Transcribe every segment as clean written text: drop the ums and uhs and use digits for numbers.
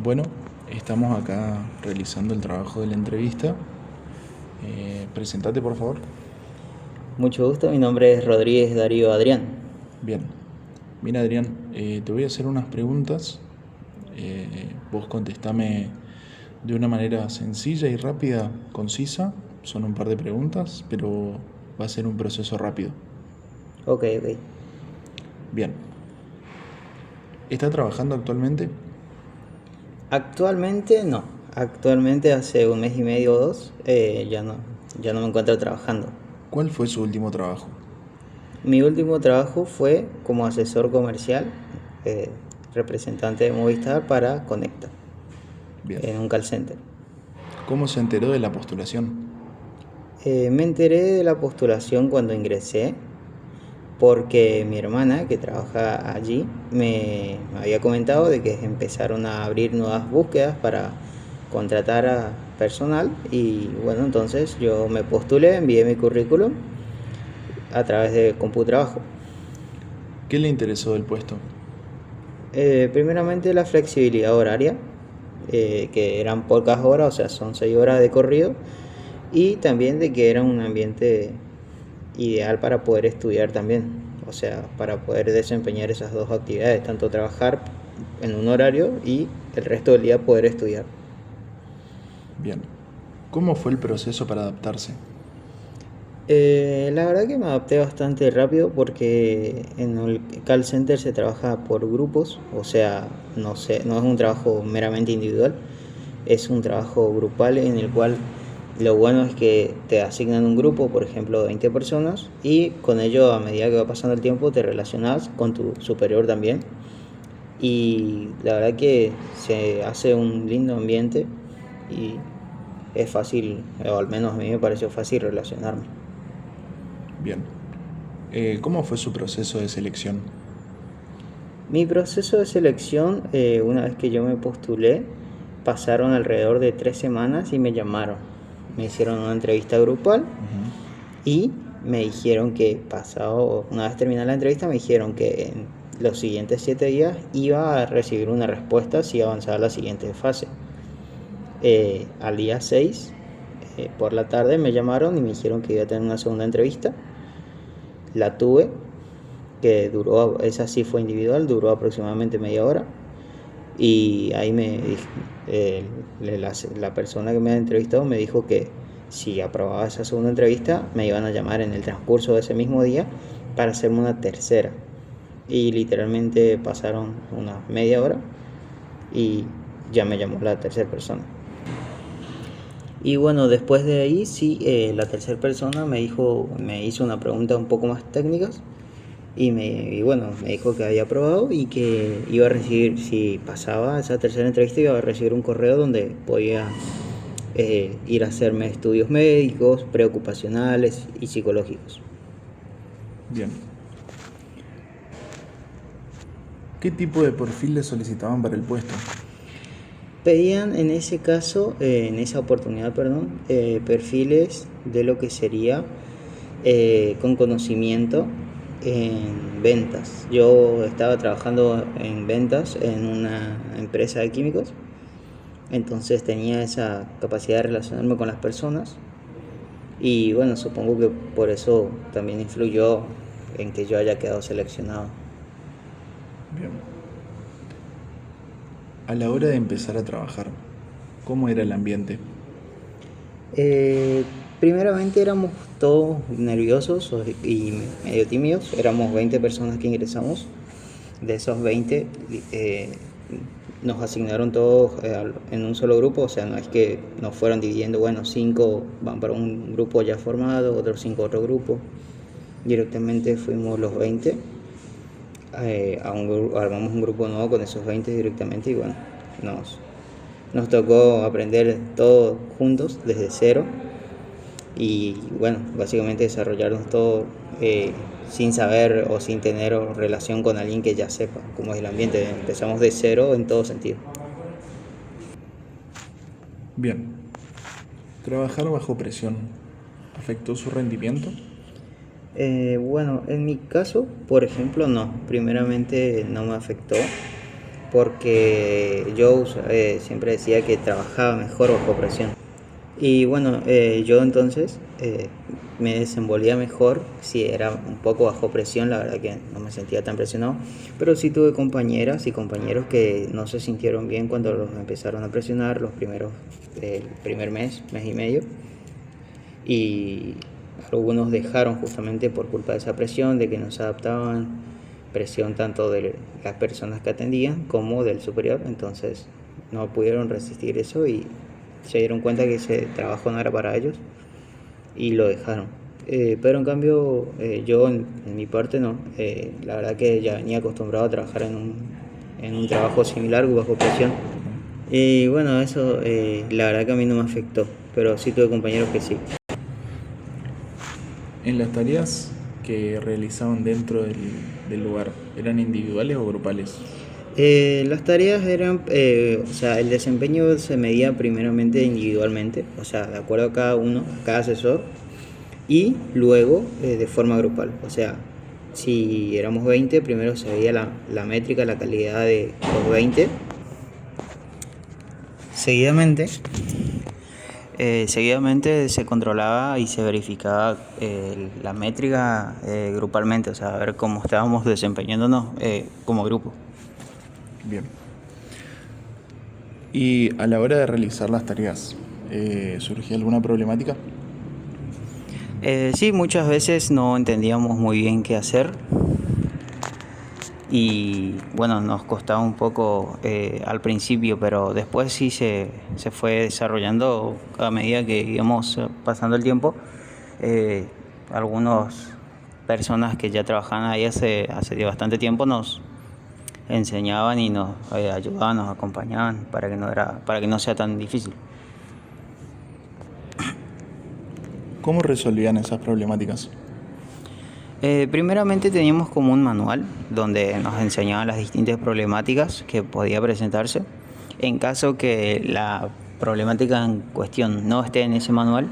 Bueno, estamos acá realizando el trabajo de la entrevista. Presentate, por favor. Mucho gusto, mi nombre es Rodríguez Darío Adrián. Bien. Mira, Adrián, te voy a hacer unas preguntas. Vos contestame de una manera sencilla y rápida, concisa. Son un par de preguntas, pero va a ser un proceso rápido. Ok, ok. Bien. ¿Está trabajando actualmente? Actualmente no. Actualmente hace un mes y medio o dos ya no me encuentro trabajando. ¿Cuál fue su último trabajo? Mi último trabajo fue como asesor comercial, eh, representante de Movistar para Conecta, Bien. en un call center. ¿Cómo se enteró de la postulación? Me enteré de la postulación cuando ingresé porque mi hermana, que trabaja allí, me había comentado de que empezaron a abrir nuevas búsquedas para contratar a personal y bueno, entonces yo me postulé, envié mi currículum a través de CompuTrabajo. ¿Qué le interesó del puesto? Primeramente la flexibilidad horaria, que eran pocas horas, o sea, son 6 horas de corrido, y también de que era un ambiente ideal para poder estudiar también, o sea, para poder desempeñar esas dos actividades, tanto trabajar en un horario y el resto del día poder estudiar. Bien. ¿Cómo fue el proceso para adaptarse? La verdad que me adapté bastante rápido porque en el call center se trabaja por grupos, o sea, no sé, no es un trabajo meramente individual, es un trabajo grupal en el cual lo bueno es que te asignan un grupo, por ejemplo, de 20 personas, y con ello a medida que va pasando el tiempo te relacionas con tu superior también. Y la verdad que se hace un lindo ambiente y es fácil, o al menos a mí me pareció fácil relacionarme. Bien. ¿Cómo fue su proceso de selección? Mi proceso de selección, una vez que yo me postulé, pasaron alrededor de 3 semanas y me llamaron. Me hicieron una entrevista grupal Ujú. y me dijeron que pasado, una vez terminada la entrevista, me dijeron que en los siguientes 7 días iba a recibir una respuesta si avanzaba a la siguiente fase. Al día 6 por la tarde me llamaron y me dijeron que iba a tener una segunda entrevista. La tuve, que duró, esa sí fue individual, duró aproximadamente media hora. Y ahí eh, la persona que me ha entrevistado me dijo que si aprobaba esa segunda entrevista me iban a llamar en el transcurso de ese mismo día para hacerme una tercera. Y literalmente pasaron una media hora y ya me llamó la tercera persona. Y bueno, después de ahí sí, la tercera persona me hizo una pregunta un poco más técnicas y bueno, me dijo que había aprobado y que iba a recibir, si pasaba esa tercera entrevista, iba a recibir un correo donde podía ir a hacerme estudios médicos, preocupacionales y psicológicos. Bien. ¿Qué tipo de perfil le solicitaban para el puesto? Pedían en ese caso, en esa oportunidad, perdón, perfiles de lo que sería con conocimiento en ventas. Yo estaba trabajando en ventas en una empresa de químicos, entonces tenía esa capacidad de relacionarme con las personas y bueno, supongo que por eso también influyó en que yo haya quedado seleccionado. Bien. A la hora de empezar a trabajar, ¿cómo era el ambiente? Eh, Primeramente éramos todos nerviosos y medio tímidos, éramos 20 personas que ingresamos. De esos 20 nos asignaron todos en un solo grupo, o sea, no es que nos fueron dividiendo, bueno, 5 van para un grupo ya formado, otros 5 otro grupo. Directamente fuimos los 20, armamos un grupo nuevo con esos 20 directamente y bueno, nos, nos tocó aprender todos juntos desde cero y bueno, básicamente desarrollarnos todo sin saber o sin tener relación con alguien que ya sepa cómo es el ambiente. Empezamos de cero en todo sentido. Bien. ¿Trabajar bajo presión afectó su rendimiento? Bueno, en mi caso, por ejemplo, no. Primeramente no me afectó porque yo siempre decía que trabajaba mejor bajo presión. Y bueno, yo entonces me desenvolvía mejor si era un poco bajo presión, la verdad que no me sentía tan presionado, pero sí tuve compañeras y compañeros que no se sintieron bien cuando los empezaron a presionar el primer mes y medio, y algunos dejaron justamente por culpa de esa presión, de que no se adaptaban, presión tanto de las personas que atendían como del superior, entonces no pudieron resistir eso y se dieron cuenta que ese trabajo no era para ellos y lo dejaron. Pero en cambio yo en mi parte no, la verdad que ya venía acostumbrado a trabajar en un trabajo similar bajo presión. Y bueno, eso la verdad que a mí no me afectó, pero sí tuve compañeros que sí. En las tareas que realizaban dentro del lugar, ¿eran individuales o grupales? Las tareas eran, o sea, el desempeño se medía primeramente individualmente, o sea, de acuerdo a cada uno, a cada asesor, y luego de forma grupal. O sea, si éramos 20, primero se veía la métrica, la calidad de los 20. Seguidamente se controlaba y se verificaba la métrica grupalmente, o sea, a ver cómo estábamos desempeñándonos como grupo. Bien. Y a la hora de realizar las tareas, ¿surgía alguna problemática? Sí, muchas veces no entendíamos muy bien qué hacer y bueno, nos costaba un poco al principio, pero después sí se fue desarrollando a medida que íbamos pasando el tiempo. Algunas personas que ya trabajaban ahí hace bastante tiempo nos enseñaban y nos ayudaban, nos acompañaban para que no sea tan difícil. ¿Cómo resolvían esas problemáticas? Primeramente teníamos como un manual donde nos enseñaban las distintas problemáticas que podía presentarse. En caso que la problemática en cuestión no esté en ese manual,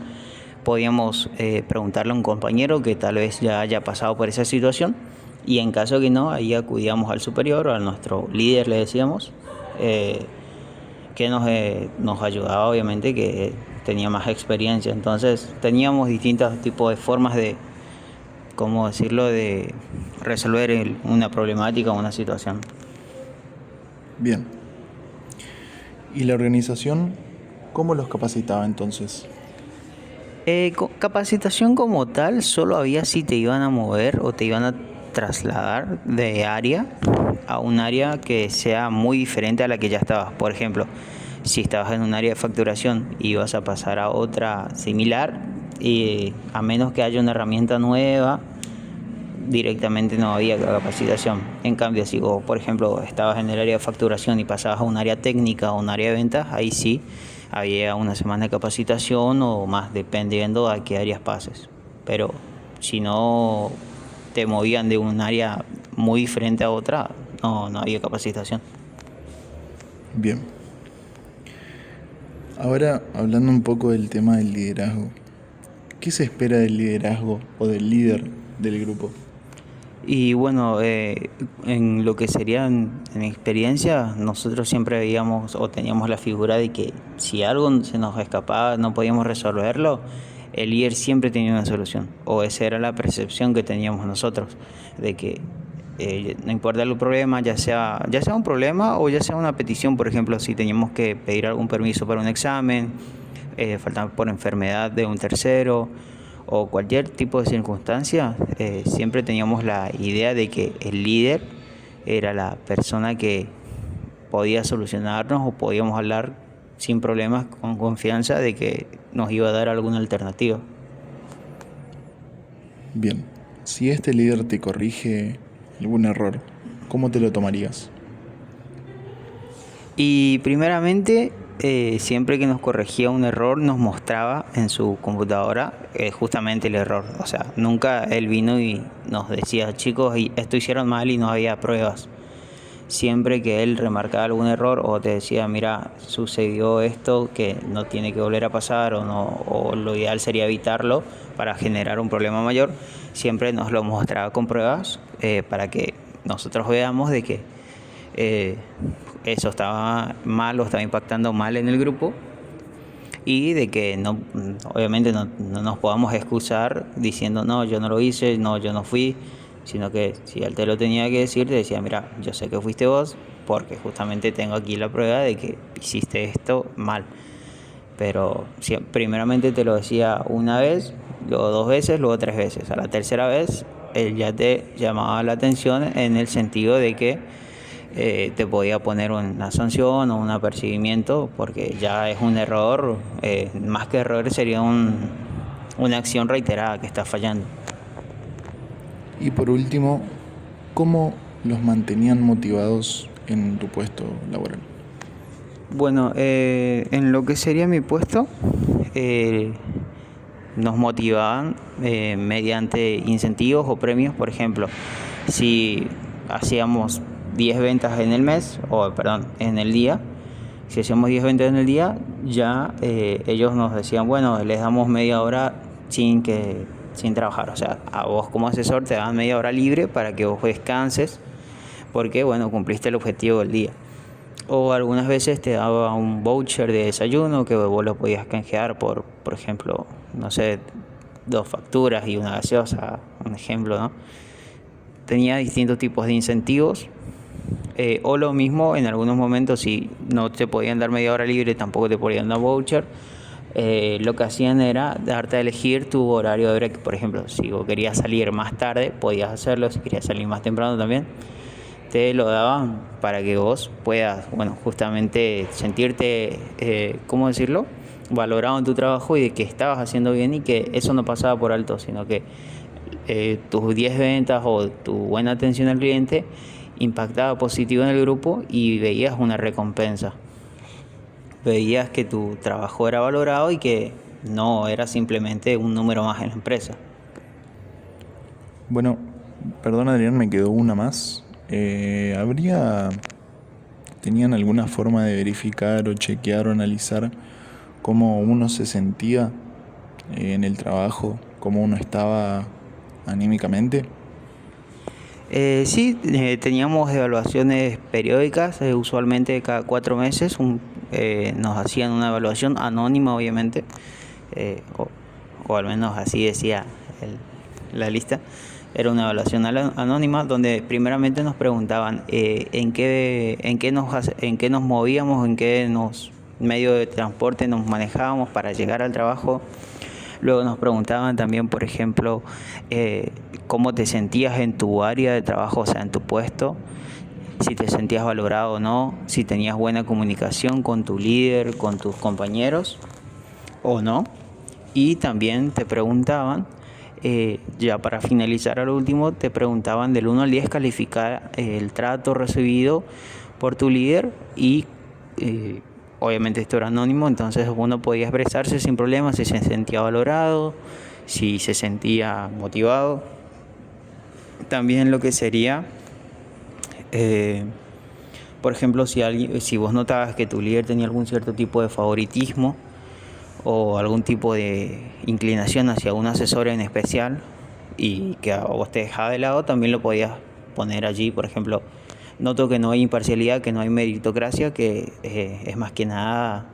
podíamos preguntarle a un compañero que tal vez ya haya pasado por esa situación, y en caso que no, ahí acudíamos al superior o a nuestro líder, le decíamos, que nos ayudaba, obviamente, que tenía más experiencia. Entonces teníamos distintos tipos de formas de, ¿cómo decirlo?, de resolver una problemática o una situación. Bien. ¿Y la organización cómo los capacitaba entonces? Capacitación como tal solo había si te iban a mover o te iban a trasladar de área a un área que sea muy diferente a la que ya estabas. Por ejemplo, si estabas en un área de facturación y ibas a pasar a otra similar, y a menos que haya una herramienta nueva, directamente no había capacitación. En cambio, si vos, por ejemplo, estabas en el área de facturación y pasabas a un área técnica o un área de ventas, ahí sí había una semana de capacitación o más, dependiendo a qué áreas pases. Pero si no te movían de un área muy diferente a otra, no había capacitación. Bien. Ahora, hablando un poco del tema del liderazgo, ¿qué se espera del liderazgo o del líder del grupo? Y bueno, en lo que sería en mi experiencia, nosotros siempre veíamos o teníamos la figura de que si algo se nos escapaba, no podíamos resolverlo, el líder siempre tenía una solución, o esa era la percepción que teníamos nosotros, de que no importa el problema, ya sea un problema o ya sea una petición. Por ejemplo, si teníamos que pedir algún permiso para un examen, faltar por enfermedad de un tercero o cualquier tipo de circunstancia, siempre teníamos la idea de que el líder era la persona que podía solucionarnos o podíamos hablar sin problemas, con confianza de que nos iba a dar alguna alternativa. Bien, si este líder te corrige algún error, ¿cómo te lo tomarías? Y primeramente, siempre que nos corregía un error, nos mostraba en su computadora justamente el error. O sea, nunca él vino y nos decía, chicos, esto hicieron mal y no había pruebas. Siempre que él remarcaba algún error o te decía, mira, sucedió esto que no tiene que volver a pasar, o no, o lo ideal sería evitarlo para generar un problema mayor, siempre nos lo mostraba con pruebas para que nosotros veamos de que eh, eso estaba mal o estaba impactando mal en el grupo, y de que no, obviamente no nos podamos excusar diciendo no, yo no lo hice, no, yo no fui, sino que si él te lo tenía que decir, te decía, mira, yo sé que fuiste vos porque justamente tengo aquí la prueba de que hiciste esto mal. Pero primeramente te lo decía una vez, luego 2 veces, luego 3 veces. A la tercera vez él ya te llamaba la atención en el sentido de que te podía poner una sanción o un apercibimiento, porque ya es un error, más que error sería una acción reiterada que está fallando. Y por último, ¿cómo los mantenían motivados en tu puesto laboral? Bueno, en lo que sería mi puesto, eh, nos motivaban mediante incentivos o premios. Por ejemplo, si hacíamos 10 ventas en el mes, o perdón, en el día, si hacíamos 10 ventas en el día, ya ellos nos decían, bueno, les damos media hora sin trabajar. O sea, a vos como asesor te dan media hora libre para que vos descanses, porque bueno, cumpliste el objetivo del día. O algunas veces te daba un voucher de desayuno que vos lo podías canjear por ejemplo, no sé, 2 facturas y una gaseosa, un ejemplo, ¿no? Tenía distintos tipos de incentivos. O lo mismo, en algunos momentos, si no te podían dar media hora libre, tampoco te podían dar voucher. Lo que hacían era darte a elegir tu horario de break. Por ejemplo, si vos querías salir más tarde, podías hacerlo. Si querías salir más temprano también, te lo daban para que vos puedas, bueno, justamente sentirte, ¿cómo decirlo?, valorado en tu trabajo y de que estabas haciendo bien, y que eso no pasaba por alto, sino que tus 10 ventas o tu buena atención al cliente impactaba positivo en el grupo y veías una recompensa. Veías que tu trabajo era valorado y que no era simplemente un número más en la empresa. Bueno, perdón Adrián, me quedó una más. ¿Tenían alguna forma de verificar o chequear o analizar cómo uno se sentía en el trabajo, cómo uno estaba anímicamente? Sí, teníamos evaluaciones periódicas, usualmente cada 4 meses. Nos hacían una evaluación anónima, obviamente, o al menos así decía la lista. Era una evaluación anónima donde primeramente nos preguntaban en qué nos movíamos, en qué medio de transporte nos manejábamos para llegar al trabajo. Luego nos preguntaban también, por ejemplo, cómo te sentías en tu área de trabajo, o sea, en tu puesto, si te sentías valorado o no, si tenías buena comunicación con tu líder, con tus compañeros o no. Y también te preguntaban, ya para finalizar, al último, te preguntaban del 1 al 10 calificar el trato recibido por tu líder. Y obviamente esto era anónimo, entonces uno podía expresarse sin problemas si se sentía valorado, si se sentía motivado. También lo que sería, por ejemplo, si vos notabas que tu líder tenía algún cierto tipo de favoritismo o algún tipo de inclinación hacia un asesor en especial y que a vos te dejaba de lado, también lo podías poner allí. Por ejemplo, noto que no hay imparcialidad, que no hay meritocracia, que es más que nada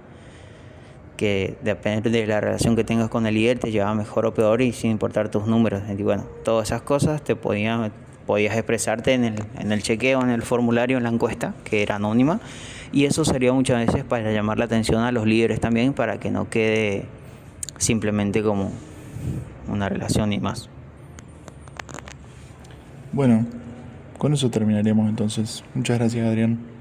que depende de la relación que tengas con el líder, te lleva mejor o peor y sin importar tus números. Y bueno, todas esas cosas podías expresarte en el chequeo, en el formulario, en la encuesta, que era anónima. Y eso sería muchas veces para llamar la atención a los líderes también, para que no quede simplemente como una relación y más. Bueno, con eso terminaríamos entonces. Muchas gracias, Adrián.